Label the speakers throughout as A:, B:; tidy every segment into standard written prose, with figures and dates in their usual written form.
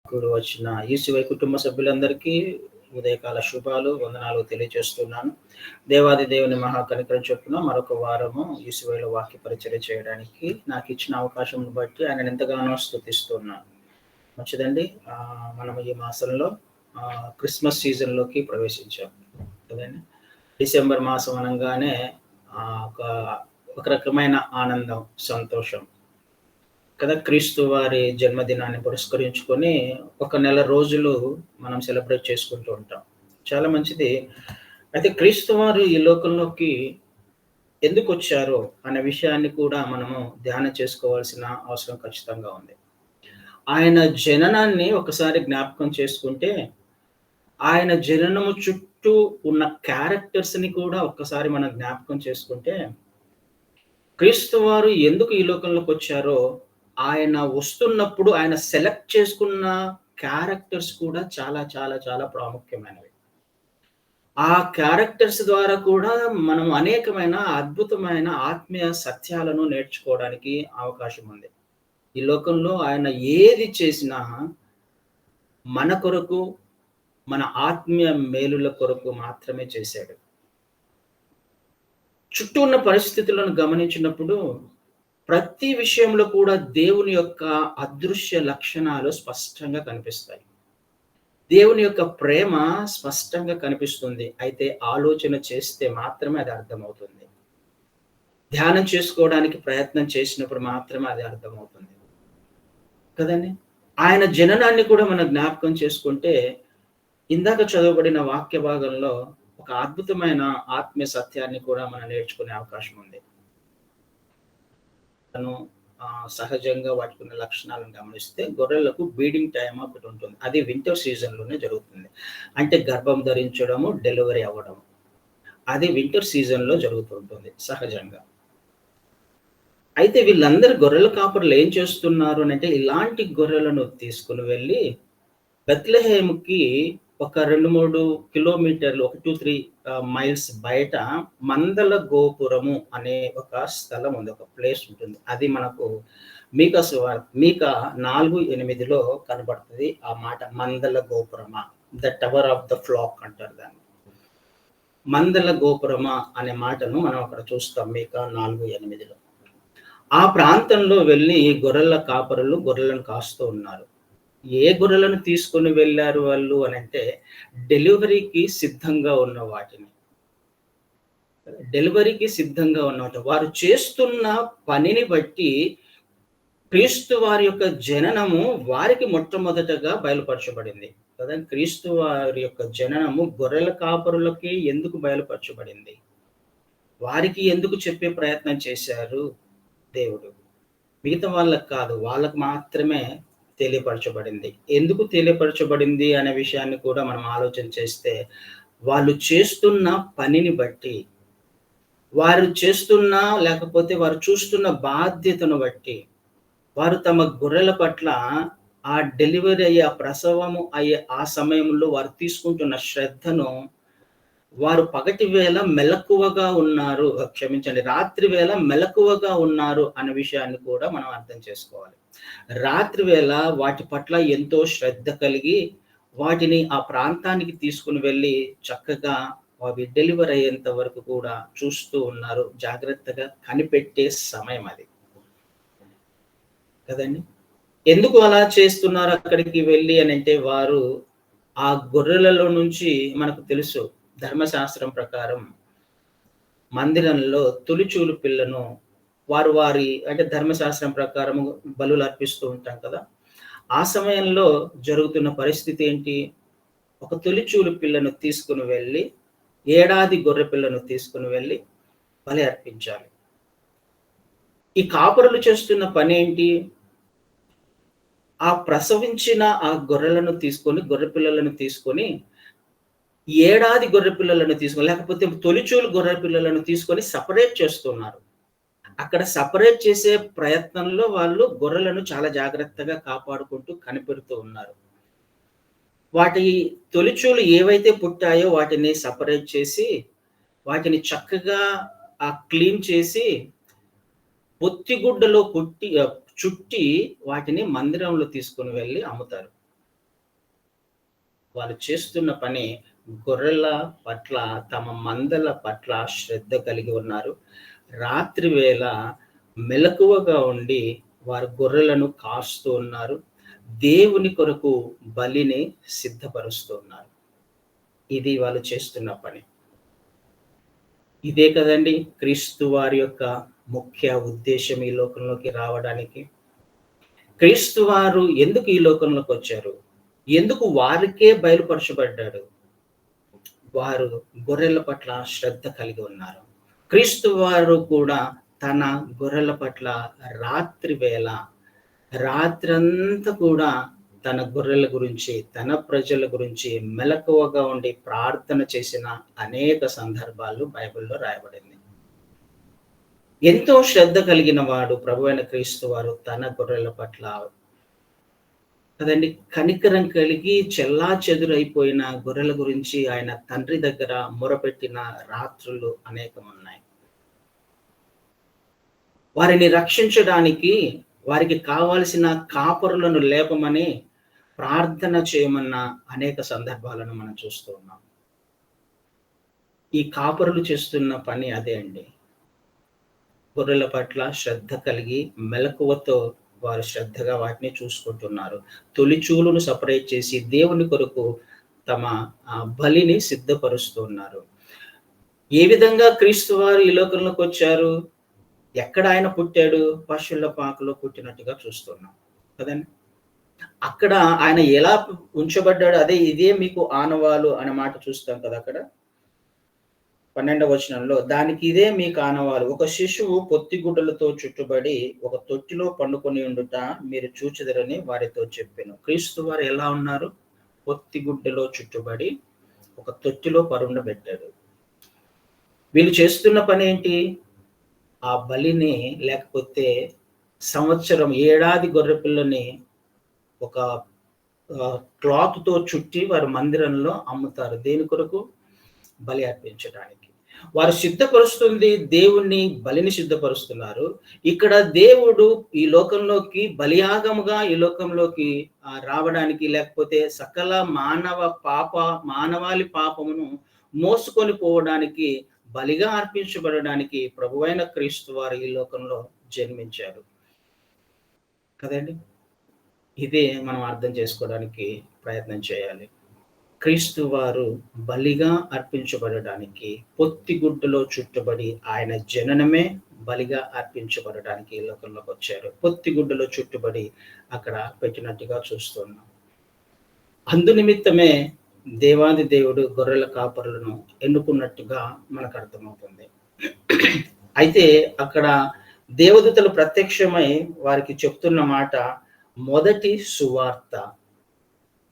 A: కూడి వచ్చిన ఈసీవై కుటుంబ సభ్యులందరికీ ఉదయకాల శుభాలు, వందనాలు తెలియజేస్తున్నాను. దేవాది దేవుని మహాకనికరం చొప్పున మరొక వారము ఈసీవైలో వాక్య పరిచర్య చేయడానికి నాకిచ్చిన అవకాశంను బట్టి ఆయనను ఎంతగానో స్తుతిస్తున్నాను. మంచిదండి. మనం ఈ మాసంలో క్రిస్మస్ సీజన్‌లోకి ప్రవేశించాం కదండీ. డిసెంబర్ మాసం అనంగానే ఒక ఒక రకమైన ఆనందం, సంతోషం కదా. క్రీస్తు వారి జన్మదినాన్ని పురస్కరించుకొని ఒక నెల రోజులు మనం సెలబ్రేట్ చేసుకుంటూ ఉంటాం. చాలా మంచిది. అయితే క్రీస్తు వారు ఈ లోకంలోకి ఎందుకొచ్చారో అనే విషయాన్ని కూడా మనము ధ్యానం చేసుకోవాల్సిన అవసరం ఖచ్చితంగా ఉంది. ఆయన జననాన్ని ఒకసారి జ్ఞాపకం చేసుకుంటే, ఆయన జననము చుట్టూ ఉన్న క్యారెక్టర్స్‌ని కూడా ఒక్కసారి మనం జ్ఞాపకం చేసుకుంటే, క్రీస్తు వారు ఎందుకు ఈ లోకంలోకొచ్చారో, ఆయన వస్తున్నప్పుడు ఆయన సెలెక్ట్ చేసుకున్న క్యారెక్టర్స్ కూడా చాలా చాలా చాలా ప్రాముఖ్యమైనవి. ఆ క్యారెక్టర్స్ ద్వారా కూడా మనం అనేకమైన అద్భుతమైన ఆత్మీయ సత్యాలను నేర్చుకోవడానికి అవకాశం ఉంది. ఈ లోకంలో ఆయన ఏది చేసినా మన కొరకు, మన ఆత్మీయ మేలుల కొరకు మాత్రమే చేశాడు. చుట్టూ ఉన్న పరిస్థితులను గమనించినప్పుడు ప్రతి విషయంలో కూడా దేవుని యొక్క అదృశ్య లక్షణాలు స్పష్టంగా కనిపిస్తాయి. దేవుని యొక్క ప్రేమ స్పష్టంగా కనిపిస్తుంది. అయితే ఆలోచన చేస్తే మాత్రమే అది అర్థమవుతుంది. ధ్యానం చేసుకోవడానికి ప్రయత్నం చేసినప్పుడు మాత్రమే అది అర్థమవుతుంది. కదండీ! ఆయన జననాన్ని కూడా మనం జ్ఞాపకం చేసుకుంటే, ఇందాక చదవబడిన వాక్య భాగంలో ఒక అద్భుతమైన ఆత్మీయ సత్యాన్ని కూడా మనం నేర్చుకునే అవకాశం ఉంది. సహజంగా వాటికున్న లక్షణాలను గమనిస్తే గొర్రెలకు బ్రీడింగ్ టైమ్ ఒకటి ఉంటుంది. అది వింటర్ సీజన్‌లోనే జరుగుతుంది. అంటే గర్భం ధరించడము, డెలివరీ అవ్వడం. అది వింటర్ సీజన్‌లో జరుగుతూ ఉంటుంది సహజంగా. అయితే వీళ్ళందరూ గొర్రెల కాపరులు ఏం చేస్తున్నారు అనంటే, ఇలాంటి గొర్రెలను తీసుకొని వెళ్ళి బెత్లెహేముకి ఒక 2, 3 కిలోమీటర్లు, ఒక 2, 3 మైల్స్ బయట మందల గోపురము అనే ఒక స్థలం ఉంది. ఒక ప్లేస్ ఉంటుంది. అది మనకు మీకా 4:8లో కనబడుతది ఆ మాట. మందల గోపురమా, the tower of the flock అంటారు దాన్ని. మందల గోపురమా అనే మాటను మనం అక్కడ చూస్తాం మీకా 4:8లో. ఆ ప్రాంతంలో వెళ్ళి గొర్రెల కాపరులు గొర్రెలను కాస్తూ ఉన్నారు. ఏ గొర్రెలను తీసుకొని వెళ్లారు వాళ్ళు అనంటే, డెలివరీకి సిద్ధంగా ఉన్న వాటిని. డెలివరీకి సిద్ధంగా ఉన్నవాటి. వారు చేస్తున్న పనిని బట్టి క్రీస్తు వారి యొక్క జననము వారికి మొట్టమొదటగా బయలుపరచబడింది కదా. క్రీస్తు వారి యొక్క జననము గొర్రెల కాపరులకి ఎందుకు బయలుపరచబడింది? వారికి ఎందుకు చెప్పే ప్రయత్నం చేశారు దేవుడు? మిగతా వాళ్ళకి కాదు, వాళ్ళకి మాత్రమే తెలియపరచబడింది. ఎందుకు తెలియపరచబడింది అనే విషయాన్ని కూడా మనం ఆలోచన చేస్తే, వాళ్ళు చేస్తున్న పనిని బట్టి, వారు చేస్తున్న లేకపోతే వారు చూస్తున్న బాధ్యతను బట్టి, వారు తమ గొర్రెల పట్ల ఆ డెలివరీ అయ్యే, ఆ ప్రసవము అయ్యే ఆ సమయంలో వారు తీసుకుంటున్న శ్రద్ధను, వారు పగటి వేళ మెలకువగా ఉన్నారు, క్షమించండి, రాత్రి వేళ మెలకువగా ఉన్నారు అనే విషయాన్ని కూడా మనం అర్థం చేసుకోవాలి. రాత్రి వేళ వాటి పట్ల ఎంతో శ్రద్ధ కలిగి, వాటిని ఆ ప్రాంతానికి తీసుకొని వెళ్ళి చక్కగా అవి డెలివరీ అయ్యేంత వరకు కూడా చూస్తూ ఉన్నారు. జాగ్రత్తగా కనిపెట్టే సమయం అది. కదండీ! ఎందుకు అలా చేస్తున్నారు అక్కడికి వెళ్ళి అనంటే, వారు ఆ గొర్రెలలో నుంచి మనకు తెలుసు ధర్మశాస్త్రం ప్రకారం మందిరంలో తొలిచూలు పిల్లను వారి అంటే ధర్మశాస్త్రం ప్రకారము బలులు అర్పిస్తూ ఉంటాం కదా. ఆ సమయంలో జరుగుతున్న పరిస్థితి ఏంటి? ఒక తొలిచూలు పిల్లను తీసుకొని వెళ్ళి, ఏడాది గొర్రె పిల్లను తీసుకొని వెళ్ళి బలి అర్పించాలి. ఈ కాపరులు చేస్తున్న పనేంటి? ఆ ప్రసవించిన ఆ గొర్రెలను తీసుకొని, గొర్రె పిల్లలను తీసుకొని, ఏడాది గొర్రె పిల్లలను తీసుకొని, లేకపోతే తొలిచూలు గొర్రె పిల్లలను తీసుకొని సెపరేట్ చేస్తున్నారు. అక్కడ సెపరేట్ చేసే ప్రయత్నంలో వాళ్ళు గొర్రెలను చాలా జాగ్రత్తగా కాపాడుకుంటూ కనిపెడుతూ ఉన్నారు. వాటి తొలిచూలు ఏవైతే పుట్టాయో వాటిని సెపరేట్ చేసి, వాటిని చక్కగా క్లీన్ చేసి, పొత్తిగుడ్డలో చుట్టి వాటిని మందిరంలో తీసుకొని వెళ్లి అమ్ముతారు. వాళ్ళు చేస్తున్న పని గొర్రెల పట్ల, తమ మందల పట్ల శ్రద్ధ కలిగి ఉన్నారు. రాత్రి వేళ మెలకువగా ఉండి వారు గొర్రెలను కాస్తూ ఉన్నారు. దేవుని కొరకు బలిని సిద్ధపరుస్తూ ఉన్నారు. ఇది వాళ్ళు చేస్తున్న పని. ఇదే కదండీ క్రీస్తు వారి యొక్క ముఖ్య ఉద్దేశ్యం ఈ లోకంలోకి రావడానికి. క్రీస్తు వారు ఎందుకు ఈ లోకంలోకొచ్చారు? ఎందుకు వారికే బయలుపరచబడ్డాడు? వారు గొర్రెల పట్ల శ్రద్ధ కలిగి ఉన్నారు. క్రీస్తు వారు కూడా తన గొర్రెల పట్ల రాత్రి వేళ, రాత్రంతా కూడా తన గొర్రెల గురించి, తన ప్రజల గురించి మెలకువగా ఉండి ప్రార్థన చేసిన అనేక సందర్భాలు బైబిల్‌లో రాయబడింది. ఎంతో శ్రద్ధ కలిగిన వాడు ప్రభువైన క్రీస్తు వారు తన గొర్రెల పట్ల కదండీ! కనికరం కలిగి చెల్లాచెదురైపోయిన గొర్రెల గురించి ఆయన తండ్రి దగ్గర మొరపెట్టిన రాత్రులు అనేకమున్నాయి. వారిని రక్షించడానికి వారికి కావాల్సిన కాపరులను లేపమని ప్రార్థన చేయమన్న అనేక సందర్భాలను మనం చూస్తూ ఉన్నాం. ఈ కాపరులు చేస్తున్న పని అదే అండి. గొర్రెల పట్ల శ్రద్ధ కలిగి మెలకువతో వారు శ్రద్ధగా వాటిని చూసుకుంటున్నారు. తొలిచూలును సెపరేట్ చేసి దేవుని కొరకు తమ బలిని సిద్ధపరుస్తున్నారు. ఏ విధంగా క్రీస్తు వారు ఈ లోకంలోకి వచ్చారు? ఎక్కడ ఆయన పుట్టాడు? పశువుల పాకలో పుట్టినట్టుగా చూస్తున్నాం కదండి. అక్కడ ఆయన ఎలా ఉంచబడ్డాడు? ఇదే మీకు ఆనవాలు అనే మాట చూస్తాం కదా అక్కడ 12వ వచనంలో. దానికి ఇదే మీకు ఆనవాలు, ఒక శిశువు పొత్తిగుడ్డలతో చుట్టుబడి ఒక తొట్టిలో పండుకొని ఉండుట మీరు చూచెదరని వారితో చెప్పెను. క్రీస్తు వారు ఎలా ఉన్నారు? పొత్తిగుడ్డలో చుట్టుబడి ఒక తొట్టిలో పరుండబెట్టాడు. వీళ్ళు చేస్తున్న పని ఏంటి? ఆ బలిని, లేకపోతే సంవత్సరం ఏడాది గొర్రె పిల్లని ఒక క్లాత్‌తో చుట్టి వారు మందిరంలో అమ్ముతారు. దేని కొరకు? బలి అర్పించడానికి. వారు సిద్ధపరుస్తుంది దేవుణ్ణి, బలిని సిద్ధపరుస్తున్నారు. ఇక్కడ దేవుడు ఈ లోకంలోకి బలియాగముగా ఈ లోకంలోకి రావడానికి, లేకపోతే సకల మానవాళి పాపమును మోసుకొని పోవడానికి, బలిగా అర్పించబడడానికి ప్రభువైన క్రీస్తు వారు ఈ లోకంలో జన్మించారు కదండి. ఇదే మనం అర్థం చేసుకోవడానికి ప్రయత్నం చేయాలి. క్రీస్తు వారు బలిగా అర్పించబడడానికి, పొత్తిగుడ్డలో చుట్టబడి ఆయన జననమే బలిగా అర్పించబడడానికి ఈ లోకంలోకి వచ్చారు. పొత్తిగుడ్డలో చుట్టుబడి అక్కడ పెట్టినట్టుగా చూస్తున్నాం. అందు నిమిత్తమే దేవాది దేవుడు గొర్రెల కాపరులను ఎన్నుకున్నట్టుగా మనకు అర్థమవుతుంది. అయితే అక్కడ దేవదూతలు ప్రత్యక్షమై వారికి చెప్తున్న మాట మొదటి సువార్త.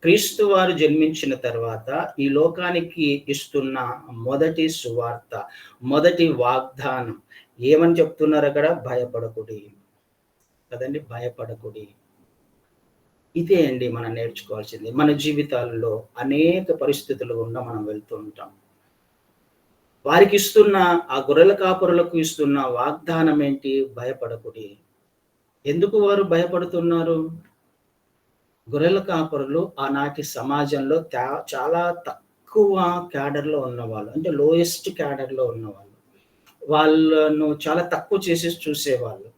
A: క్రీస్తు వారు జన్మించిన తర్వాత ఈ లోకానికి ఇస్తున్న మొదటి సువార్త, మొదటి వాగ్దానం ఏమని చెప్తున్నారు అక్కడ? భయపడకుడి కదండి, భయపడకుడి. ఇదే అండి మనం నేర్చుకోవాల్సింది. మన జీవితాల్లో అనేక పరిస్థితులు గుండా మనం వెళ్తూ ఉంటాం. వారికి ఇస్తున్న, ఆ గొర్రెల కాపరులకు ఇస్తున్న వాగ్దానం ఏంటి? భయపడకుడి. ఎందుకు వారు భయపడుతున్నారు? గొర్రెల కాపరులు ఆనాటి సమాజంలో చాలా తక్కువ క్యాడర్‌లో ఉన్నవాళ్ళు. అంటే లోయెస్ట్ క్యాడర్‌లో ఉన్నవాళ్ళు. వాళ్ళను చాలా తక్కువ చేసేసి చూసేవాళ్ళు.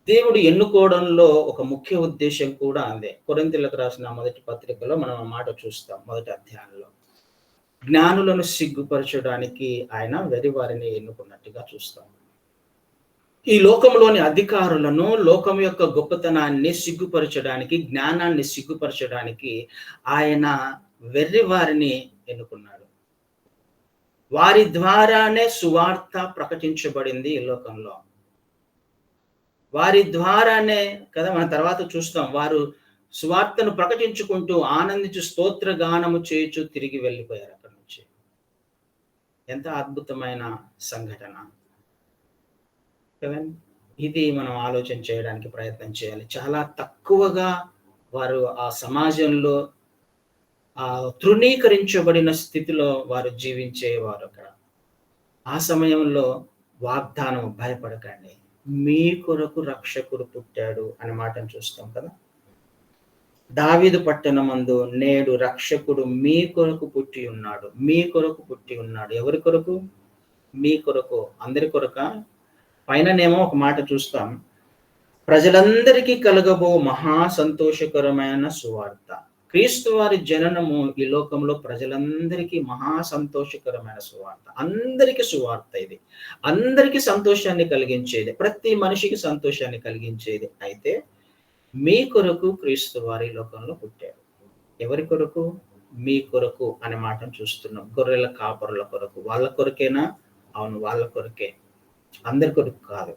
A: దేవుడు ఎన్నుకోవడంలో ఒక ముఖ్య ఉద్దేశ్యం కూడా అదే. కొరింథీయులకు రాసిన మొదటి పత్రికలో మనం ఆ మాట చూస్తాం. మొదటి అధ్యాయంలో జ్ఞానులను సిగ్గుపరచడానికి ఆయన వెర్రివారిని ఎన్నుకున్నట్టుగా చూస్తాం. ఈ లోకంలోని అధికారులను, లోకం యొక్క గొప్పతనాన్ని సిగ్గుపరచడానికి, జ్ఞానాన్ని సిగ్గుపరచడానికి ఆయన వెర్రివారిని ఎన్నుకున్నాడు. వారి ద్వారానే సువార్త ప్రకటించబడింది ఈ లోకంలో. వారి ద్వారానే కదా మనం తర్వాత చూస్తాం. వారు సువార్తను ప్రకటించుకుంటూ ఆనందించి స్తోత్ర గానము చేయుచు తిరిగి వెళ్ళిపోయారు అక్కడి నుంచి. ఎంత అద్భుతమైన సంఘటన కదండి. ఇది మనం ఆలోచన చేయడానికి ప్రయత్నం చేయాలి. చాలా తక్కువగా వారు ఆ సమాజంలో తృణీకరించబడిన స్థితిలో వారు జీవించేవారు అక్కడ. ఆ సమయంలో వాగ్దానం, భయపడకండి, మీ కొరకు రక్షకుడు పుట్టాడు అనే మాటను చూస్తాం కదా. దావీదు పట్టణమందు నేడు రక్షకుడు మీ కొరకు పుట్టి ఉన్నాడు. మీ కొరకు పుట్టి ఉన్నాడు. ఎవరి కొరకు? మీ కొరకు. అందరి కొరకా? పైననేమో ఒక మాట చూస్తాం. ప్రజలందరికీ కలగబో మహా సంతోషకరమైన సువార్త. క్రీస్తు వారి జననము ఈ లోకంలో ప్రజలందరికీ మహా సంతోషకరమైన సువార్త. అందరికీ సువార్త ఇది. అందరికీ సంతోషాన్ని కలిగించేది. ప్రతి మనిషికి సంతోషాన్ని కలిగించేది. అయితే మీ కొరకు క్రీస్తు వారి లోకంలో పుట్టాడు. ఎవరి కొరకు? మీ కొరకు అనే మాటను చూస్తున్నాం. గొర్రెల కాపరుల కొరకు. వాళ్ళ కొరకేనా? అవును, వాళ్ళ కొరకే. అందరి కొరకు కాదు.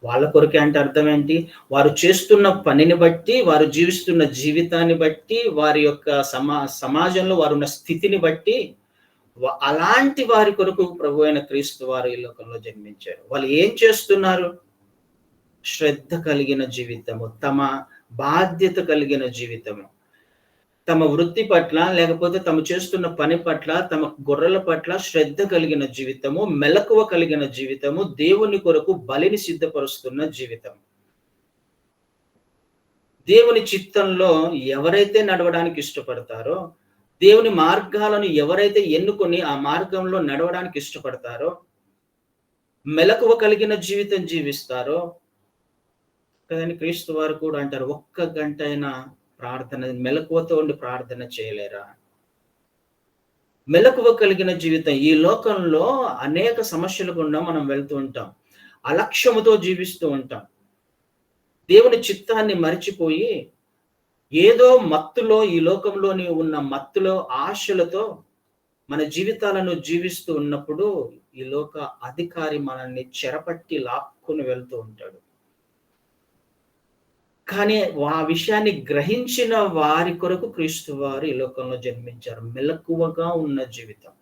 A: వాళ్ళ కొరకే అంటే అర్థం ఏంటి? వారు చేస్తున్న పనిని బట్టి, వారు జీవిస్తున్న జీవితాన్ని బట్టి, వారి యొక్క సమాజంలో వారున్న స్థితిని బట్టి అలాంటి వారి కొరకు ప్రభువైన క్రీస్తు వారు ఈ లోకంలో జన్మించారు. వాళ్ళు ఏం చేస్తున్నారు? శ్రద్ధ కలిగిన జీవితము, తమ బాధ్యత కలిగిన జీవితము, తమ వృత్తి పట్ల, లేకపోతే తమ చేస్తున్న పని పట్ల, తమ గొర్రెల పట్ల శ్రద్ధ కలిగిన జీవితము, మెలకువ కలిగిన జీవితము, దేవుని కొరకు బలిని సిద్ధపరుస్తున్న జీవితం. దేవుని చిత్తంలో ఎవరైతే నడవడానికి ఇష్టపడతారో, దేవుని మార్గాలను ఎవరైతే ఎన్నుకొని ఆ మార్గంలో నడవడానికి ఇష్టపడతారో, మెలకువ కలిగిన జీవితం జీవిస్తారో కదండి. క్రీస్తు వారు కూడా అంటారు, ఒక్క గంట అయినా ప్రార్థన, మెలకువతో ఉండి ప్రార్థన చేయలేరా? మెలకువ కలిగిన జీవితం. ఈ లోకంలో అనేక సమస్యల గుండా మనం వెళ్తూ ఉంటాం. అలక్ష్యముతో జీవిస్తూ ఉంటాం. దేవుని చిత్తాన్ని మరిచిపోయి ఏదో మత్తులో, ఈ లోకంలోని ఉన్న మత్తులో, ఆశలతో మన జీవితాలను జీవిస్తూ ఉన్నప్పుడు ఈ లోక అధికారి మనల్ని చెరపట్టి లాక్కుని వెళ్తూ ఉంటాడు. కానీ ఆ విషయాన్ని గ్రహించిన వారి కొరకు క్రీస్తు వారు ఈ లోకంలో జన్మించారు. మెలకువగా ఉన్న జీవితం.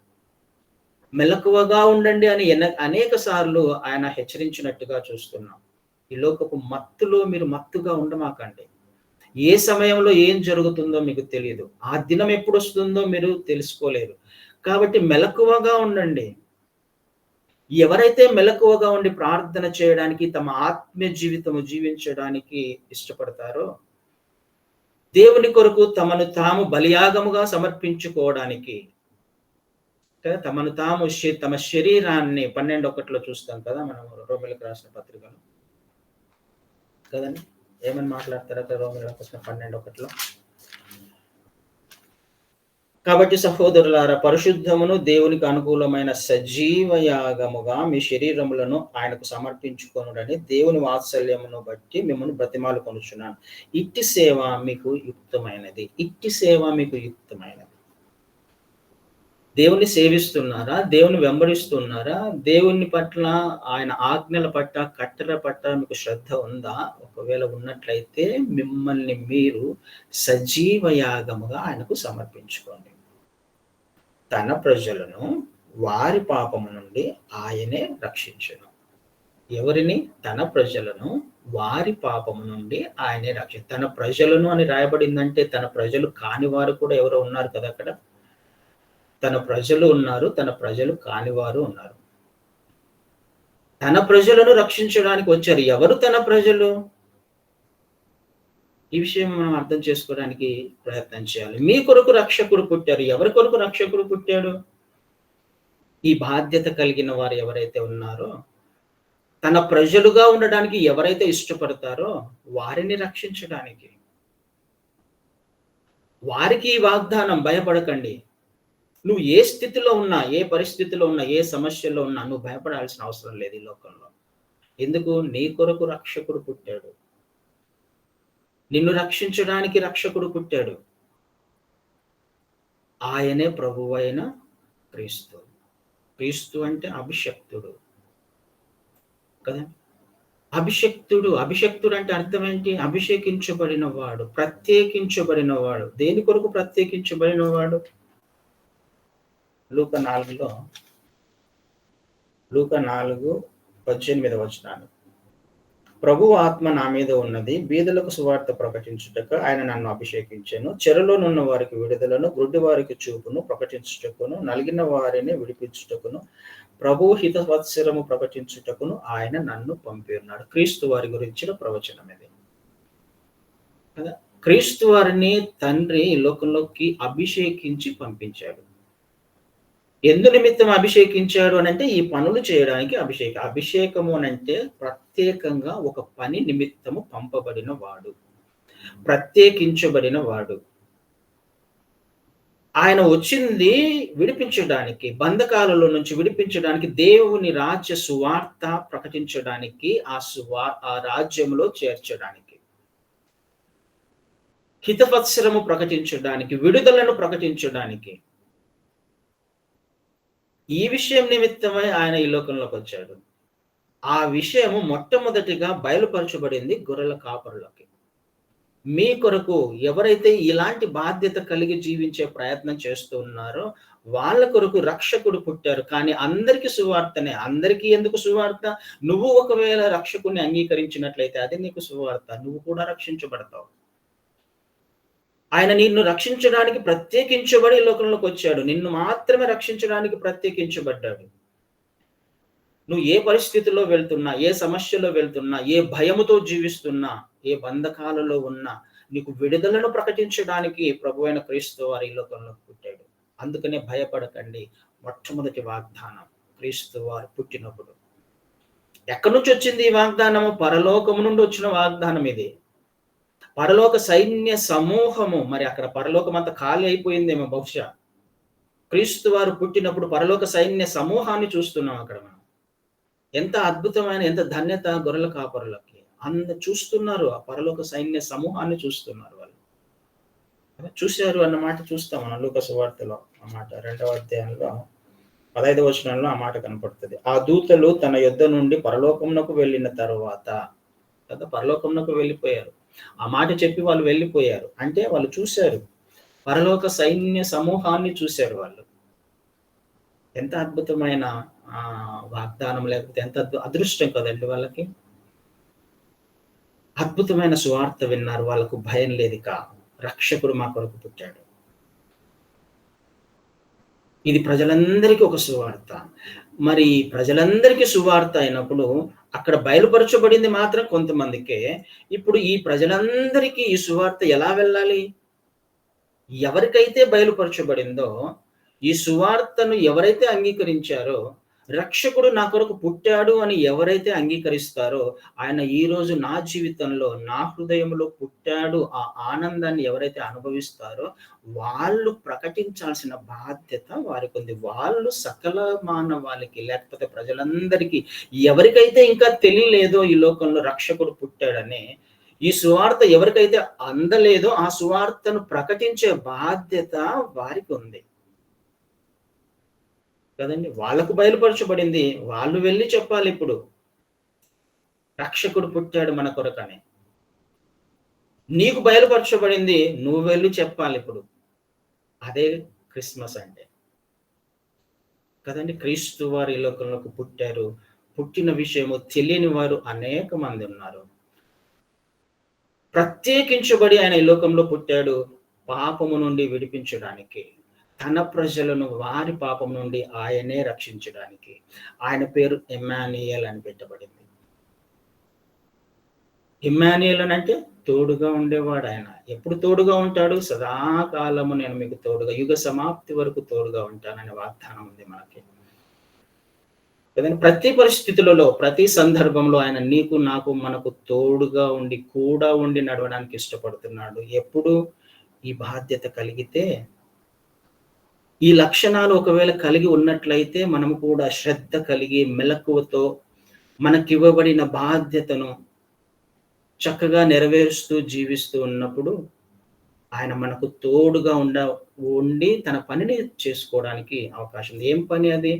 A: మెలకువగా ఉండండి అని అనేక సార్లు ఆయన హెచ్చరించినట్టుగా చూస్తున్నాం. ఈ లోకపు మత్తులో మీరు మత్తుగా ఉండమాకండి. ఏ సమయంలో ఏం జరుగుతుందో మీకు తెలియదు. ఆ దినం ఎప్పుడు వస్తుందో మీరు తెలుసుకోలేరు. కాబట్టి మెలకువగా ఉండండి. ఎవరైతే మెలకువగా ఉండి ప్రార్థన చేయడానికి, తమ ఆత్మీయ జీవితము జీవించడానికి ఇష్టపడతారో, దేవుని కొరకు తమను తాము బలియాగముగా సమర్పించుకోవడానికి, తమను తాము తమ శరీరాన్ని 12:1 చూస్తాం కదా మనం రోమీయులకు రాసిన పత్రికలో కదండి. ఏమని మాట్లాడతారు అక్కడ రోమీయులకు రాసిన 12:1? కాబట్టి సహోదరులారా, పరిశుద్ధమును దేవునికి అనుకూలమైన సజీవ యాగముగా మీ శరీరములను ఆయనకు సమర్పించుకొనుడని దేవుని వాత్సల్యమును బట్టి మిమ్మల్ని బ్రతిమాలుకొనుచున్నాను. ఇట్టి సేవ మీకు యుక్తమైనది. ఇట్టి సేవ మీకు యుక్తమైనది. దేవుని సేవిస్తున్నారా? దేవుని వెంబడిస్తున్నారా? దేవుని పట్ల, ఆయన ఆజ్ఞల పట్ల, కట్టెల పట్ల మీకు శ్రద్ధ ఉందా? ఒకవేళ ఉన్నట్లయితే మిమ్మల్ని మీరు సజీవ యాగముగా ఆయనకు సమర్పించుకోండి. తన ప్రజలను వారి పాపము నుండి ఆయనే రక్షించును. ఎవరిని? తన ప్రజలను వారి పాపము నుండి ఆయనే తన ప్రజలను అని రాయబడిందంటే తన ప్రజలు కాని వారు కూడా ఎవరో ఉన్నారు కదా అక్కడ. తన ప్రజలు ఉన్నారు, తన ప్రజలు కానివారు ఉన్నారు. తన ప్రజలను రక్షించడానికి వచ్చారు. ఎవరు తన ప్రజలు? ఈ విషయం మనం అర్థం చేసుకోవడానికి ప్రయత్నం చేయాలి. మీ కొరకు రక్షకుడు పుట్టారు. ఎవరి కొరకు రక్షకుడు పుట్టాడు? ఈ బాధ్యత కలిగిన వారు ఎవరైతే ఉన్నారో, తన ప్రజలుగా ఉండడానికి ఎవరైతే ఇష్టపడతారో వారిని రక్షించడానికి. వారికి ఈ వాగ్దానం, భయపడకండి. నువ్వు ఏ స్థితిలో ఉన్నా, ఏ పరిస్థితిలో ఉన్నా, ఏ సమస్యలో ఉన్నా నువ్వు భయపడాల్సిన అవసరం లేదు ఈ లోకంలో. ఎందుకు? నీ కొరకు రక్షకుడు పుట్టాడు. నిన్ను రక్షించడానికి రక్షకుడు పుట్టాడు. ఆయనే ప్రభువైన క్రీస్తు. క్రీస్తు అంటే అభిషక్తుడు కదా. అభిషక్తుడు అంటే అర్థం ఏంటి? అభిషేకించబడిన వాడు, ప్రత్యేకించబడిన వాడు. దేని కొరకు ప్రత్యేకించబడిన వాడు? లూకా 4:18 ప్రభువు ఆత్మ నా మీద ఉన్నది, బీదలకు సువార్త ప్రకటించుటకు ఆయన నన్ను అభిషేకించెను. చెరలోనున్న వారికి విడుదలను, గ్రుడ్డి వారికి చూపును ప్రకటించుటకును, నలిగిన వారిని విడిపించుటకును, ప్రభువు హితవత్సరము ప్రకటించుటకును ఆయన నన్ను పంపి ఉన్నాడు. క్రీస్తు వారి గురించిన ప్రవచనం ఇది కదా. క్రీస్తు వారిని తండ్రి ఈ లోకంలోకి అభిషేకించి పంపించాడు. ఎందు నిమిత్తం అభిషేకించాడు అనంటే ఈ పనులు చేయడానికి అభిషేకము అనంటే ప్రత్యేకంగా ఒక పని నిమిత్తము పంపబడిన వాడు. ప్రత్యేకించబడిన వాడు. ఆయన వచ్చింది విడిపించడానికి, బంధకాలలో నుంచి విడిపించడానికి, దేవుని రాజ్య సువార్త ప్రకటించడానికి, ఆ రాజ్యంలో చేర్చడానికి. హితవత్సరము ప్రకటించడానికి, విడుదలను ప్రకటించడానికి. ఈ విషయం నిమిత్తమై ఆయన ఈ లోకంలోకి వచ్చాడు. ఆ విషయము మొట్టమొదటిగా బయలుపరచబడింది గొర్రెల కాపరులకి. మీ కొరకు ఎవరైతే ఇలాంటి బాధ్యత కలిగి జీవించే ప్రయత్నం చేస్తూ ఉన్నారో వాళ్ళ కొరకు రక్షకుడు పుట్టారు. కానీ అందరికి సువార్తనే. అందరికీ ఎందుకు సువార్త? నువ్వు ఒకవేళ రక్షకుని అంగీకరించినట్లయితే అది నీకు సువార్త. నువ్వు కూడా రక్షించబడతావు. ఆయన నిన్ను రక్షించడానికి ప్రత్యేకించబడి లోకంలోకి వచ్చాడు. నిన్ను మాత్రమే రక్షించడానికి ప్రత్యేకించబడ్డాడు. నువ్వు ఏ పరిస్థితిలో వెళ్తున్నా, ఏ సమస్యలో వెళ్తున్నా, ఏ భయముతో జీవిస్తున్నా, ఏ బంధకాలలో ఉన్నా, నీకు విడుదలను ప్రకటించడానికి ప్రభువైన క్రీస్తు వారు ఈ లోకంలోకి పుట్టాడు. అందుకనే భయపడకండి. మొట్టమొదటి వాగ్దానం క్రీస్తు వారు పుట్టినప్పుడు. ఎక్కడి నుంచి వచ్చింది ఈ వాగ్దానము? పరలోకము నుండి వచ్చిన వాగ్దానం ఇది. పరలోక సైన్య సమూహము, మరి అక్కడ పరలోకం అంతా ఖాళీ అయిపోయిందేమో బహుశా. క్రీస్తు వారు పుట్టినప్పుడు పరలోక సైన్య సమూహాన్ని చూస్తున్నాం అక్కడ మనం. ఎంత అద్భుతమైన, ఎంత ధన్యత గొర్రెల కాపరులకి. చూస్తున్నారు, ఆ పరలోక సైన్య సమూహాన్ని చూస్తున్నారు వాళ్ళు. చూశారు అన్న మాట చూస్తాం మనం లూకా సువార్తలో. ఆ మాట 2వ అధ్యాయంలో 15వ వచనంలో ఆ మాట కనపడుతుంది. ఆ దూతలు తన యొద్ద నుండి పరలోకమునకు వెళ్ళిన తరువాత, కదా, పరలోకమునకు వెళ్ళిపోయారు. ఆ మాట చెప్పి వాళ్ళు వెళ్ళిపోయారు. అంటే వాళ్ళు చూశారు, పరలోక సైన్య సమూహాన్ని చూశారు వాళ్ళు. ఎంత అద్భుతమైన వాగ్దానం, లేకపోతే ఎంత అదృష్టం కదండి వాళ్ళకి. అద్భుతమైన సువార్త విన్నారు. వాళ్ళకు భయం లేదు. రక్షకుడు మా కొరకు పుట్టాడు. ఇది ప్రజలందరికీ ఒక సువార్త. మరి ప్రజలందరికీ సువార్త అయినప్పుడు అక్కడ బయలుపరచబడింది మాత్రం కొంతమందికే. ఇప్పుడు ఈ ప్రజలందరికీ ఈ సువార్త ఎలా వెళ్ళాలి? ఎవరికైతే బయలుపరచబడిందో, ఈ సువార్తను ఎవరైతే అంగీకరించారో, రక్షకుడు నా కొరకు పుట్టాడు అని ఎవరైతే అంగీకరిస్తారో, ఆయన ఈ రోజు నా జీవితంలో, నా హృదయంలో పుట్టాడు, ఆ ఆనందాన్ని ఎవరైతే అనుభవిస్తారో వాళ్ళు ప్రకటించాల్సిన బాధ్యత వారికి ఉంది. వాళ్ళు సకల మానవాళికి, లేకపోతే ప్రజలందరికీ, ఎవరికైతే ఇంకా తెలియలేదో ఈ లోకంలో రక్షకుడు పుట్టాడని, ఈ సువార్త ఎవరికైతే అందలేదో ఆ సువార్తను ప్రకటించే బాధ్యత వారికి ఉంది కదండి. వాళ్ళకు బయలుపరచబడింది, వాళ్ళు వెళ్ళి చెప్పాలి. ఇప్పుడు రక్షకుడు పుట్టాడు మన కొరకని. నీకు బయలుపరచబడింది, నువ్వు వెళ్ళి చెప్పాలి ఇప్పుడు. అదే క్రిస్మస్ అంటే కదండి. క్రీస్తు వారు ఈ లోకంలోకి పుట్టారు. పుట్టిన విషయము తెలియని వారు అనేక మంది ఉన్నారు. ప్రత్యేకించబడి ఆయన ఈ లోకంలో పుట్టాడు పాపము నుండి విడిపించడానికి. తన ప్రజలను వారి పాపం నుండి ఆయనే రక్షించడానికి. ఆయన పేరు ఇమ్మానుయేల్ అని పెట్టబడింది. ఇమ్మానుయేల్ అని అంటే తోడుగా ఉండేవాడు. ఆయన ఎప్పుడు తోడుగా ఉంటాడు? సదాకాలము నేను మీకు తోడుగా, యుగ సమాప్తి వరకు తోడుగా ఉంటాననే వాగ్దానం ఉంది మనకి. ప్రతి పరిస్థితులలో, ప్రతి సందర్భంలో ఆయన నీకు, నాకు, మనకు తోడుగా ఉండి, కూడా ఉండి నడవడానికి ఇష్టపడుతున్నాడు. ఎప్పుడు ఈ బాధ్యత కలిగితే, ఈ లక్షణాలు ఒకవేళ కలిగి ఉన్నట్లయితే, మనము కూడా శ్రద్ధ కలిగి మెలకువతో మనకివ్వబడిన బాధ్యతను చక్కగా నెరవేరుస్తూ జీవిస్తూ ఉన్నప్పుడు ఆయన మనకు తోడుగా ఉండి తన పనిని చేసుకోవడానికి అవకాశం ఉంది. ఏం పని అది?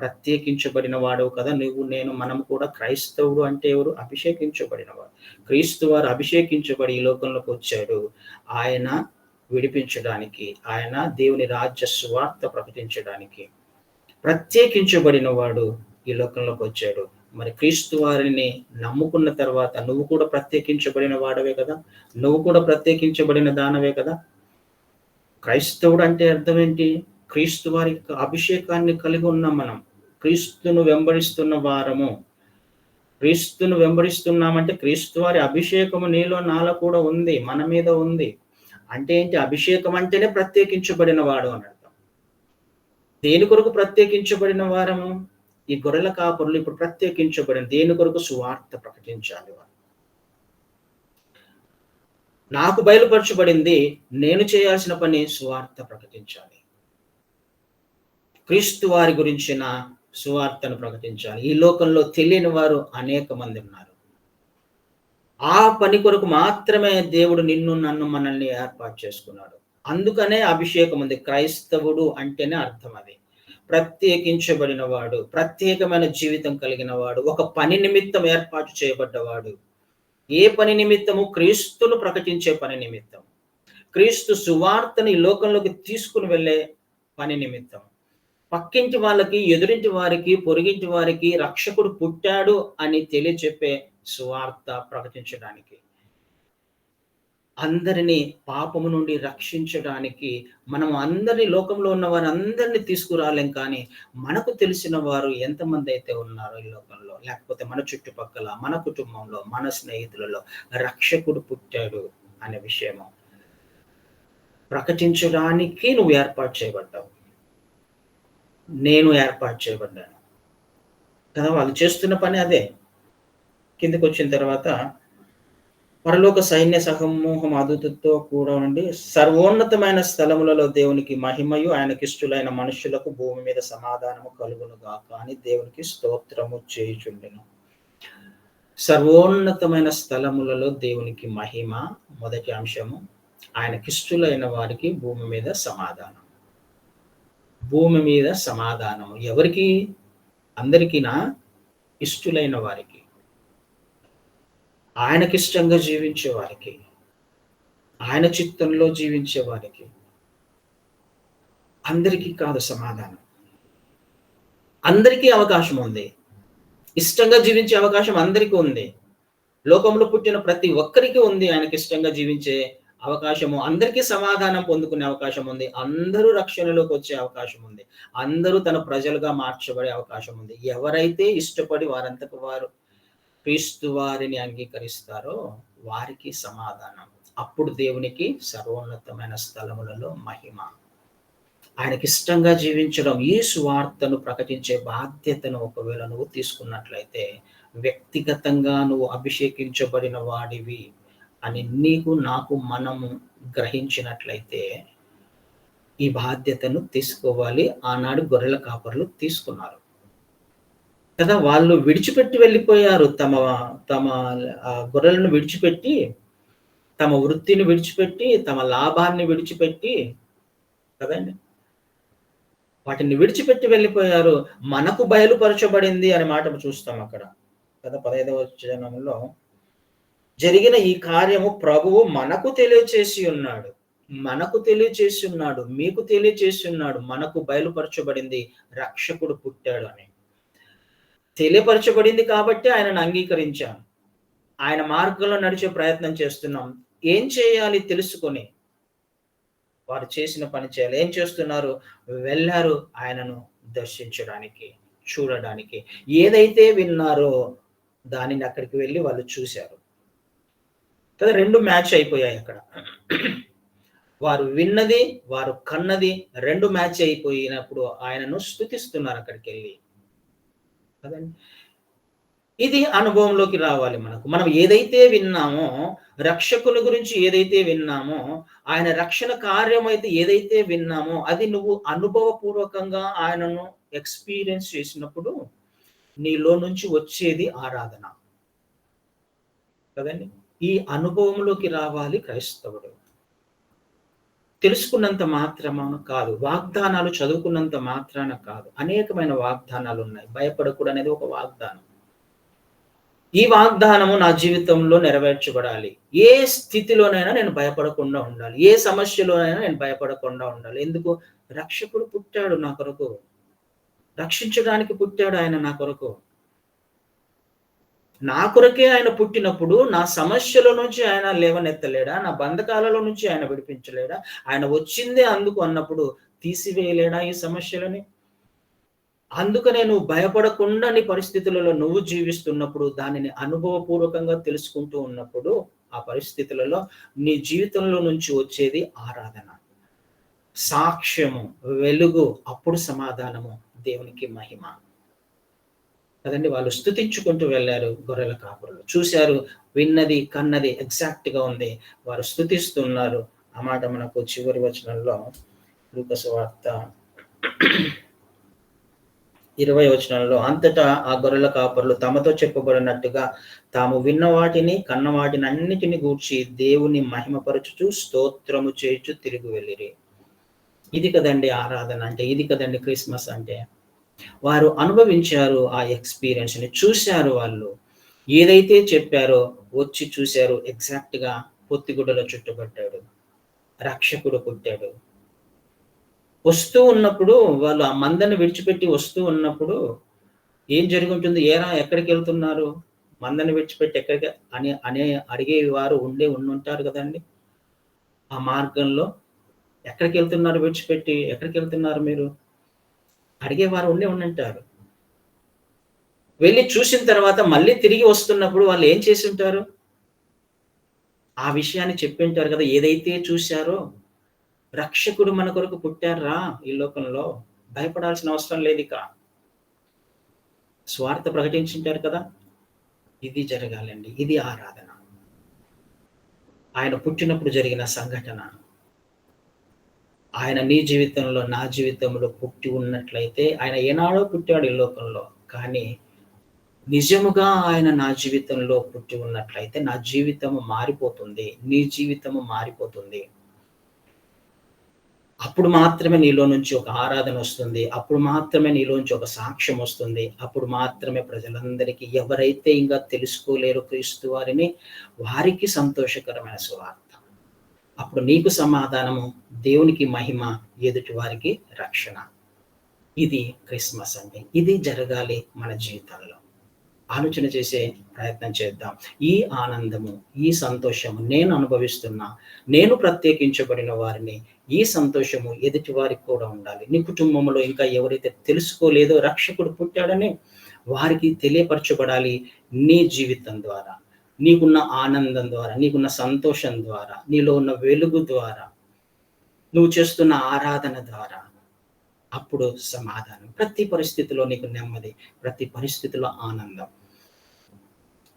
A: ప్రత్యేకించబడిన వాడు కదా నువ్వు, నేను, మనం కూడా. క్రైస్తవుడు అంటే ఎవరు? అభిషేకించబడిన వాడు. క్రీస్తు వారు అభిషేకించబడి ఈ లోకంలోకి వచ్చాడు. ఆయన విడిపించడానికి, ఆయన దేవుని రాజ్య సువార్త ప్రకటించడానికి ప్రత్యేకించబడిన వాడు ఈ లోకంలోకి వచ్చాడు. మరి క్రీస్తు వారిని నమ్ముకున్న తర్వాత నువ్వు కూడా ప్రత్యేకించబడిన వాడవే కదా, నువ్వు కూడా ప్రత్యేకించబడిన దానవే కదా. క్రైస్తవుడు అంటే అర్థం ఏంటి? క్రీస్తు వారి అభిషేకాన్ని కలిగి ఉన్నాం మనం. క్రీస్తును వెంబడిస్తున్న వారము. క్రీస్తును వెంబడిస్తున్నామంటే క్రీస్తు వారి అభిషేకము నీలో నాలో కూడా ఉంది, మన మీద ఉంది. అంటే ఏంటి? అభిషేకం అంటేనే ప్రత్యేకించబడిన వాడు అని అర్థం. దేని కొరకు ప్రత్యేకించబడిన వారము? ఈ గొర్రెల కాపరులు ఇప్పుడు ప్రత్యేకించబడిన దేని కొరకు? సువార్త ప్రకటించాలి వారు. నాకు బయలుపరచబడింది, నేను చేయాల్సిన పని సువార్త ప్రకటించాలి. క్రీస్తు వారి గురించిన సువార్తను ప్రకటించాలి. ఈ లోకంలో తెలియని వారు అనేక మంది ఉన్నారు. ఆ పని కొరకు మాత్రమే దేవుడు నిన్ను, నన్ను, మనల్ని ఏర్పాటు చేసుకున్నాడు. అందుకనే అభిషేకం ఉంది. క్రైస్తవుడు అంటేనే అర్థం అది. ప్రత్యేకించబడిన వాడు, ప్రత్యేకమైన జీవితం కలిగిన వాడు, ఒక పని నిమిత్తం ఏర్పాటు చేయబడ్డవాడు. ఏ పని నిమిత్తము? క్రీస్తును ప్రకటించే పని నిమిత్తం. క్రీస్తు సువార్తని ఈ లోకంలోకి తీసుకుని వెళ్ళే పని నిమిత్తం. పక్కింటి వాళ్ళకి, ఎదురింటి వారికి, పొరుగింటి వారికి రక్షకుడు పుట్టాడు అని తెలియచెప్పే సువార్త ప్రకటించడానికి. అందరినీ పాపము నుండి రక్షించడానికి మనం అందరినీ, లోకంలో ఉన్న వారందరినీ తీసుకురాలేం. కానీ మనకు తెలిసిన వారు ఎంతమంది అయితే ఉన్నారో ఈ లోకంలో, లేకపోతే మన చుట్టుపక్కల, మన కుటుంబంలో, మన స్నేహితులలో రక్షకుడు పుట్టాడు అనే విషయము ప్రకటించడానికి నువ్వు ఏర్పాటు చేయబడ్డావు. నేను ఏర్పాటు చేయబడ్డాను కదా. వాళ్ళు చేస్తున్న పని అదే. కిందకి వచ్చిన తర్వాత పరలోక సైన్య సమూహం అదుతుతో కూడా ఉండి సర్వోన్నతమైన స్థలములలో దేవునికి మహిమయు, ఆయనకిష్టులైన మనుషులకు భూమి మీద సమాధానము కలుగును గాక అని దేవునికి స్తోత్రము చేయుచుండెను. సర్వోన్నతమైన స్థలములలో దేవునికి మహిమ మొదటి అంశము. ఆయనకిష్టులైన వారికి భూమి మీద సమాధానం. భూమి మీద సమాధానము ఎవరికి? అందరికీనా? ఇష్టులైన వారికి, ఆయనకిష్టంగా జీవించే వారికి, ఆయన చిత్తంలో జీవించే వారికి. అందరికీ కాదు సమాధానం. అందరికీ అవకాశం ఉంది. ఇష్టంగా జీవించే అవకాశం అందరికీ ఉంది. లోకంలో పుట్టిన ప్రతి ఒక్కరికి ఉంది ఆయనకిష్టంగా జీవించే అవకాశము. అందరికీ సమాధానం పొందుకునే అవకాశం ఉంది. అందరూ రక్షణలోకి వచ్చే అవకాశం ఉంది. అందరూ తన ప్రజలుగా మార్చబడే అవకాశం ఉంది. ఎవరైతే ఇష్టపడి వారంతకు వారు క్రీస్తు వారిని అంగీకరిస్తారో వారికి సమాధానం. అప్పుడు దేవునికి సర్వోన్నతమైన స్థలములలో మహిమ. ఆయనకి ఇష్టంగా జీవించడం, ఈ సువార్తను ప్రకటించే బాధ్యతను ఒకవేళ నువ్వు తీసుకున్నట్లయితే, వ్యక్తిగతంగా నువ్వు అభిషేకించబడిన వాడివి అని నీకు, నాకు, మనము గ్రహించినట్లయితే ఈ బాధ్యతను తీసుకోవాలి. ఆనాడు గొర్రెల కాపరులు తీసుకున్నారు కదా. వాళ్ళు విడిచిపెట్టి వెళ్ళిపోయారు. తమ తమ గొర్రెలను విడిచిపెట్టి, తమ వృత్తిని విడిచిపెట్టి, తమ లాభాన్ని విడిచిపెట్టి కదండి, వాటిని విడిచిపెట్టి వెళ్ళిపోయారు. మనకు బయలుపరచబడింది అనే మాట చూస్తాం అక్కడ కదా. 15వ వచనంలో జరిగిన ఈ కార్యము ప్రభువు మనకు తెలియచేసి ఉన్నాడు. మనకు తెలియచేసి ఉన్నాడు, మీకు తెలియచేసి ఉన్నాడు. మనకు బయలుపరచబడింది రక్షకుడు పుట్టాడు అని. తెలియపరచబడింది కాబట్టి ఆయనను అంగీకరించాం. ఆయన మార్గంలో నడిచే ప్రయత్నం చేస్తున్నాం. ఏం చేయాలి తెలుసుకొని వారు చేసిన పని చేయాలి. ఏం చేస్తున్నారు? వెళ్ళారు ఆయనను దర్శించడానికి, చూడడానికి. ఏదైతే విన్నారో దానిని అక్కడికి వెళ్ళి వాళ్ళు చూశారు కదా. రెండు మ్యాచ్ అయిపోయాయి అక్కడ. వారు విన్నది, వారు కన్నది రెండు మ్యాచ్ అయిపోయినప్పుడు ఆయనను స్తుతిస్తున్నారు అక్కడికి వెళ్ళి కదండి. ఇది అనుభవంలోకి రావాలి మనకు. మనం ఏదైతే విన్నామో, రక్షకుని గురించి ఏదైతే విన్నామో, ఆయన రక్షణ కార్యం అయితే ఏదైతే విన్నామో, అది నువ్వు అనుభవపూర్వకంగా ఆయనను ఎక్స్పీరియన్స్ చేసినప్పుడు నీలో నుంచి వచ్చేది ఆరాధన కదండి. ఈ అనుభవంలోకి రావాలి క్రైస్తవుడు. తెలుసుకున్నంత మాత్రమా కాదు, వాగ్దానాలు చదువుకున్నంత మాత్రాన కాదు. అనేకమైన వాగ్దానాలు ఉన్నాయి. భయపడకూడదు అనేది ఒక వాగ్దానం. ఈ వాగ్దానము నా జీవితంలో నెరవేర్చబడాలి. ఏ స్థితిలోనైనా నేను భయపడకుండా ఉండాలి. ఏ సమస్యలోనైనా నేను భయపడకుండా ఉండాలి. ఎందుకు? రక్షకుడు పుట్టాడు నా కొరకు. రక్షించడానికి పుట్టాడు ఆయన నా కొరకు. నా కొరకే ఆయన పుట్టినప్పుడు నా సమస్యల నుంచి ఆయన లేవనెత్తలేడా? నా బంధకాలలో నుంచి ఆయన విడిపించలేడా? ఆయన వచ్చిందే అందుకు అన్నప్పుడు తీసివేయలేడా ఈ సమస్యలని? అందుకనే నువ్వు భయపడకుండా నీ పరిస్థితులలో నువ్వు జీవిస్తున్నప్పుడు, దానిని అనుభవపూర్వకంగా తెలుసుకుంటూ ఉన్నప్పుడు, ఆ పరిస్థితులలో నీ జీవితంలో నుంచి వచ్చేది ఆరాధన, సాక్ష్యము, వెలుగు, అప్పుడు సమాధానము, దేవునికి మహిమ. కదండీ! వాళ్ళు స్తుతించుకుంటూ వెళ్లారు గొర్రెల కాపరులు. చూశారు, విన్నది, కన్నది ఎగ్జాక్ట్‌గా ఉంది. వారు స్తుతిస్తున్నారు. ఆ మాట మనకు చివరి వచనంలో లూకా సువార్త 20 వచనంలో, అంతటా ఆ గొర్రెల కాపరులు తమతో చెప్పబడినట్టుగా తాము విన్న వాటిని, కన్న వాటినన్నిటిని గూర్చి దేవుని మహిమపరచుచు స్తోత్రము చేయుచు తిరిగి వెళ్ళిరి. ఇది కదండీ ఆరాధన అంటే, ఇది కదండీ క్రిస్మస్ అంటే. వారు అనుభవించారు ఆ ఎక్స్‌పీరియన్స్‌ని. చూశారు వాళ్ళు. ఏదైతే చెప్పారో వచ్చి చూశారు. ఎగ్జాక్ట్‌గా పొత్తిగుడ్డలో చుట్టబడ్డాడు. రక్షకుడు పుట్టాడు. వస్తూ ఉన్నప్పుడు వాళ్ళు ఆ మందని విడిచిపెట్టి వస్తూ ఉన్నప్పుడు ఏం జరిగుంటుంది? ఏరా ఎక్కడికెళ్తున్నారు? మందని విడిచిపెట్టి ఎక్కడికి అనే అడిగేవారు ఉండుంటారు గదండీ! ఆ మార్గంలో ఎక్కడికెళ్తున్నారు విడిచిపెట్టి? ఎక్కడికెళ్తున్నారు మీరు? అడిగేవారు ఉండుంటారు. వెళ్లి చూసిన తర్వాత మళ్ళీ తిరిగి వస్తున్నప్పుడు వాళ్ళు ఏం చేసుంటారు? ఆ విషయాన్ని చెప్పుంటారు గదా! ఏదైతే చూసారో, రక్షకుడు మన కొరకు పుట్టార్రా ఈ లోకంలో. భయపడాల్సిన అవసరం లేదిక. స్వార్థ ప్రకటించుంటారు కదా! ఇది జరగాలండి. ఇది ఆరాధన. ఆయన పుట్టినప్పుడు జరిగిన సంఘటన. ఆయన నీ జీవితంలో, నా జీవితంలో పుట్టి ఉన్నట్లయితే, ఆయన ఏనాడో పుట్టాడు ఈ లోకంలో. కానీ నిజముగా ఆయన నా జీవితంలో పుట్టి ఉన్నట్లయితే, నా జీవితము మారిపోతుంది. నీ జీవితము మారిపోతుంది. అప్పుడు మాత్రమే నీలో నుంచి ఒక ఆరాధన వస్తుంది. అప్పుడు మాత్రమే నీలో నుంచి ఒక సాక్ష్యం వస్తుంది. అప్పుడు మాత్రమే ప్రజలందరికీ, ఎవరైతే ఇంకా తెలుసుకోలేరో క్రీస్తు వారిని, వారికి సంతోషకరమైన సువార్త. అప్పుడు నీకు సమాధానము, దేవునికి మహిమ, ఎదుటి వారికి రక్షణ. ఇది క్రిస్మస్ అంటే. ఇది జరగాలి మన జీవితంలో. ఆలోచన చేసే ప్రయత్నం చేద్దాం. ఈ ఆనందము, ఈ సంతోషము నేను అనుభవిస్తున్నా, నేను ప్రత్యేకించబడిన వారిని, ఈ సంతోషము ఎదుటి వారికి కూడా ఉండాలి. నీ కుటుంబంలో ఇంకా ఎవరైతే తెలుసుకోలేదో రక్షకుడు పుట్టాడని, వారికి తెలియపరచబడాలి నీ జీవితం ద్వారా. నీకున్న ఆనందం ద్వారా, నీకున్న సంతోషం ద్వారా, నీలో ఉన్న వెలుగు ద్వారా, నువ్వు చేస్తున్న ఆరాధన ద్వారా. అప్పుడు సమాధానం. ప్రతి పరిస్థితిలో నీకు నెమ్మది, ప్రతి పరిస్థితిలో ఆనందం.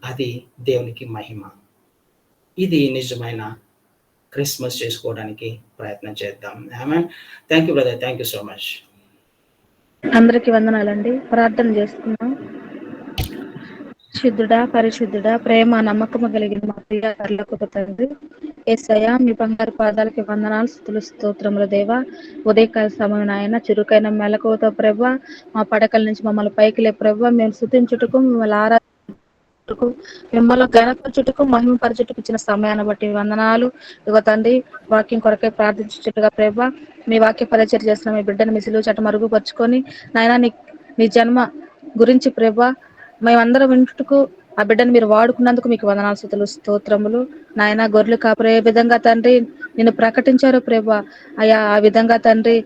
A: అది దేవునికి మహిమ. ఇది నిజమైన క్రిస్మస్ చేసుకోవడానికి ప్రయత్నం చేద్దాం. Amen. Thank you brother. Thank you so much.
B: అందరికీ వందనాలండి. ప్రార్థన చేసుకుందాం. శుద్ధుడా, పరిశుద్ధుడా, ప్రేమ నమ్మకము కలిగిన మా ప్రియ కర్లకు తండ్రి యేసయ్యా, మీ బంగారు పాదాలకి వందనాలు, స్తుతులు, స్తోత్రములు దేవా. ఉదయకాల సమయం ఆయన చురుకైన మెలకువతో ప్రభా, మా పడకల నుంచి మమ్మల్ని పైకి లే ప్రభా, మేము స్తుతించుటకు, మిమ్మల్ని ఆరాధించుటకు, మిమ్మల్ని గణపరచుటకు, మహిమపరచుటకు ఇచ్చిన సమయాన్ని బట్టి వందనాలు. ఇదిగో తండ్రి, వాక్యం కొరకై ప్రార్థించుటగా ప్రభా, మీ వాక్య పరిచయం చేస్తున్న మీ బిడ్డను మీ సిలువ చాట మరుగుపరుచుకొని నాయనా, నీ జన్మ గురించి ప్రభా మేమందరం వింటుకు ఆ బిడ్డను మీరు వాడుకున్నందుకు మీకు వందనాలు, స్తుతులు, స్తోత్రములు. నాయన గొర్రెలు కాపరి ఏ విధంగా తండ్రి నిన్ను ప్రకటించారు ప్రభా, అయ్యా ఆ విధంగా తండ్రి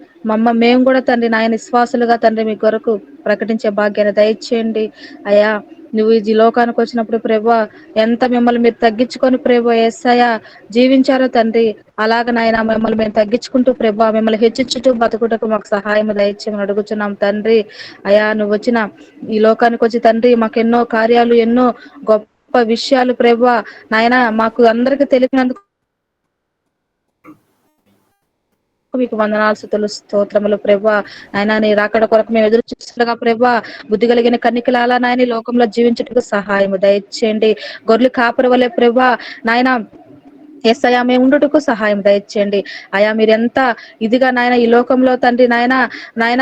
B: మేము కూడా తండ్రి నాయన విశ్వాసులుగా తండ్రి మీ కొరకు ప్రకటించే భాగ్యాన్ని దయచేయండి. అయ్యా నువ్వు ఈ లోకానికి వచ్చినప్పుడు ప్రభా ఎంత మిమ్మల్ని మీరు తగ్గించుకొని ప్రభా యేసయ్యా జీవించారో తండ్రి, అలాగ నాయన మిమ్మల్ని మేము తగ్గించుకుంటూ ప్రభా మిమ్మల్ని హెచ్చించుతూ బతుకుటకు మాకు సహాయం దయచేయమని అడుగుచున్నాం తండ్రి. అయ్యా నువ్వు వచ్చిన ఈ లోకానికి వచ్చి తండ్రి మాకు ఎన్నో కార్యాలు, ఎన్నో గొప్ప విషయాలు ప్రభా నాయన మాకు అందరికి తెలిపినందుకు మీకు వందనాలు, స్తుతులు, స్తోత్రములు ప్రభా. ఆయన నీ రాకడ కొరకు మేము ఎదురు చూస్తుండగా ప్రభా, బుద్ధి కలిగిన కన్నికలాల నాయన లోకంలో జీవించుటకు సహాయము దయచేయండి. గొర్రెలు కాపరి వలె ప్రభా నాయన యేసయ్యా మేము ఉండుటకు సహాయం దయచేయండి. అయా మీరు ఎంత ఇదిగా నాయన ఈ లోకంలో తండ్రి నాయన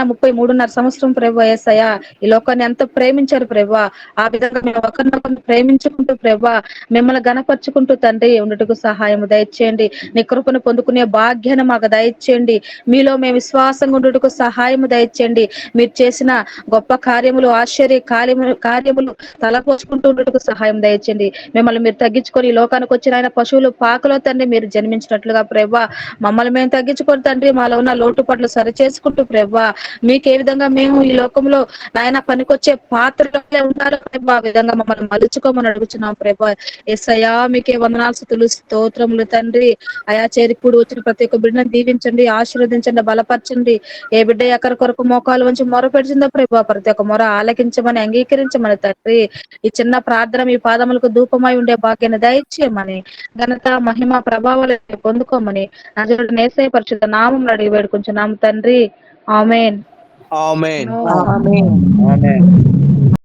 B: 33.5 సంవత్సరం ప్రభా యేసయ్యా ఈ లోకాన్ని ఎంత ప్రేమించారు ప్రభా, ఆ విధంగా మేము ఒకరినొకరిని ప్రేమించుకుంటూ ప్రభా మిమ్మల్ని గణపరుచుకుంటూ తండ్రి ఉండుటకు సహాయం దయచేయండి. నీ కృపను పొందుకునే భాగ్యాన్ని మాకు దయచేయండి. మీలో మేము విశ్వాసంగా ఉండుటకు సహాయం దయచేయండి. మీరు చేసిన గొప్ప కార్యములు, ఆశ్చర్య కార్యములు తలపోసుకుంటూ ఉండుటకు సహాయం దయచేయండి. మిమ్మల్ని మీరు తగ్గించుకొని ఈ లోకానికి వచ్చిన ఆయన పశువులు పాకలో లోకంలో తండ్రి మీరు జన్మించినట్లుగా ప్రభా మమ్మల్ని మేము తగ్గించుకొని తండ్రి మాలో ఉన్న లోటుపాట్లు సరి చేసుకుంటూ ప్రభా మీకు ఏ విధంగా మేము ఈ లోకంలో నాయన పనికొచ్చే పాత్రలోనే ఉంటారు ప్రభా, ఆ విధంగా మమ్మల్ని మలుచుకోమని అడుగుతున్నాం ప్రభా. యేసయ్యా మీకే వందనాలు స్తుతులు స్తోత్రములు తండ్రి. అయా చేరికూడి వచ్చిన ప్రతి ఒక్క బిడ్డను దీవించండి, ఆశీర్వదించండి, బలపరచండి. ఏ బిడ్డ ఎక్కరి కొరకు మోకాలు వంచి మొర పెడుతుందో ప్రభా ప్రతి ఒక్క మొర ఆలకించమని అంగీకరించమని తండ్రి. ఈ చిన్న ప్రార్థన మీ పాదములకు ధూపమై ఉండే భాగ్యాన్ని దయచేయమని, ఘనత మహిమ ప్రభావాలు పొందుకోమని నజరుడైన యేసయ్య పరిశుద్ధ నామములో అడిగి వేడుకుంటున్నాము తండ్రి. ఆమేన్.
C: ఆమేన్.
D: ఆమేన్.
C: ఆమేన్.